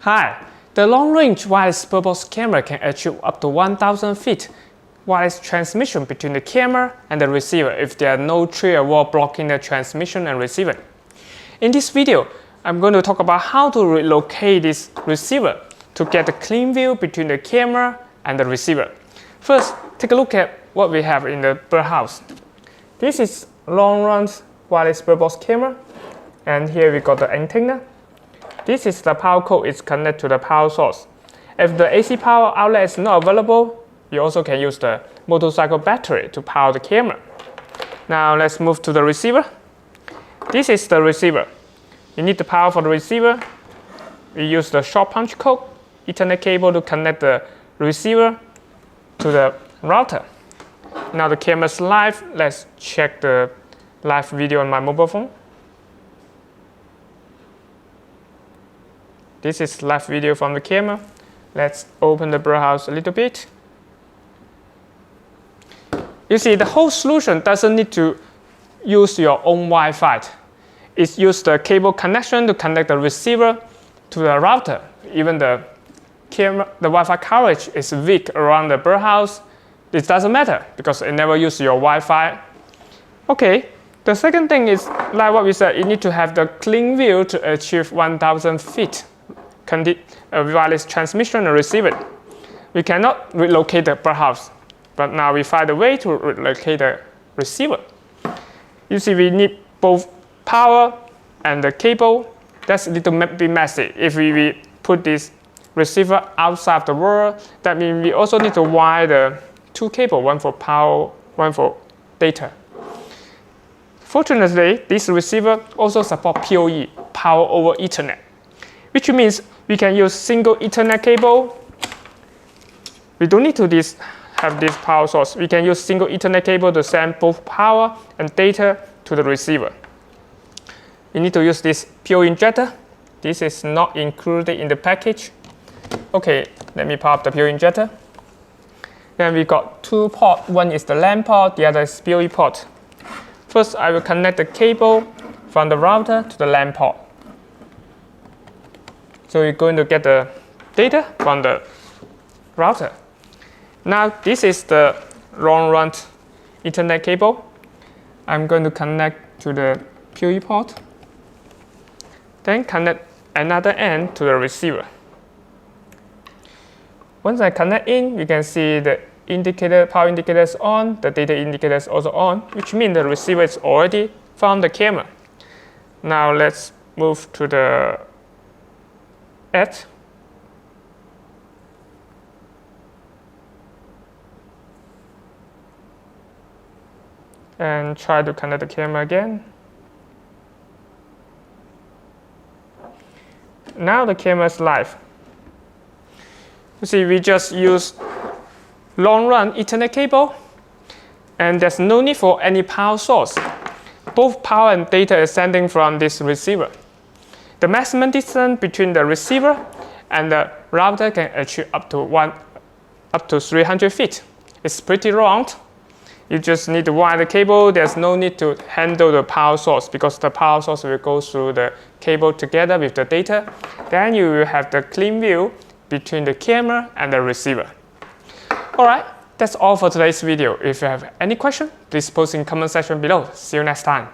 Hi, the long-range wireless purpose camera can achieve up to 1000 feet wireless transmission between the camera and the receiver if there are no tree or wall blocking the transmission and receiving. In this video, I'm going to talk about how to relocate this receiver to get a clean view between the camera and the receiver. First, take a look at what we have in the birdhouse. This is long-range wireless purpose camera, and here we got the antenna. This is the power cord. It's connected to the power source. If the AC power outlet is not available, you also can use the motorcycle battery to power the camera. Now let's move to the receiver. This is the receiver. You need the power for the receiver. We use the short punch cord, Ethernet cable to connect the receiver to the router. Now the camera's live. Let's check the live video on my mobile phone. This is live video from the camera. Let's open the birdhouse a little bit. You see, the whole solution doesn't need to use your own Wi-Fi. It's use the cable connection to connect the receiver to the router. Even the camera, the Wi-Fi coverage is weak around the birdhouse. It doesn't matter because it never use your Wi-Fi. Okay, the second thing is, like what we said, you need to have the clean view to achieve 1000 feet wireless transmission and receiver. We cannot relocate the birdhouse, but now we find a way to relocate the receiver. You see, we need both power and the cable. That's a little bit messy. If we put this receiver outside the wall, that means we also need to wire the two cables, one for power, one for data. Fortunately, this receiver also supports PoE, power over Ethernet, which means we can use single Ethernet cable. We don't need to have this power source. We can use single Ethernet cable to send both power and data to the receiver. You need to use this PoE injector. This is not included in the package. Okay, let me power up the PoE injector. Then we got two ports. One is the LAN port, the other is PoE port. First, I will connect the cable from the router to the LAN port. So you're going to get the data from the router. Now this is the long-range Ethernet cable. I'm going to connect to the PoE port. Then connect another end to the receiver. Once I connect in, you can see the indicator, power indicator is on, the data indicator is also on, which means the receiver is already from the camera. Now let's move to the edge. And try to connect the camera again. Now the camera is live. You see, we just use long-run Ethernet cable, and there's no need for any power source. Both power and data is sending from this receiver. The maximum distance between the receiver and the router can achieve up to 300 feet. It's pretty long. You just need to wire the cable. There's no need to handle the power source because the power source will go through the cable together with the data. Then you will have the clean view between the camera and the receiver. Alright, that's all for today's video. If you have any question, please post in the comment section below. See you next time.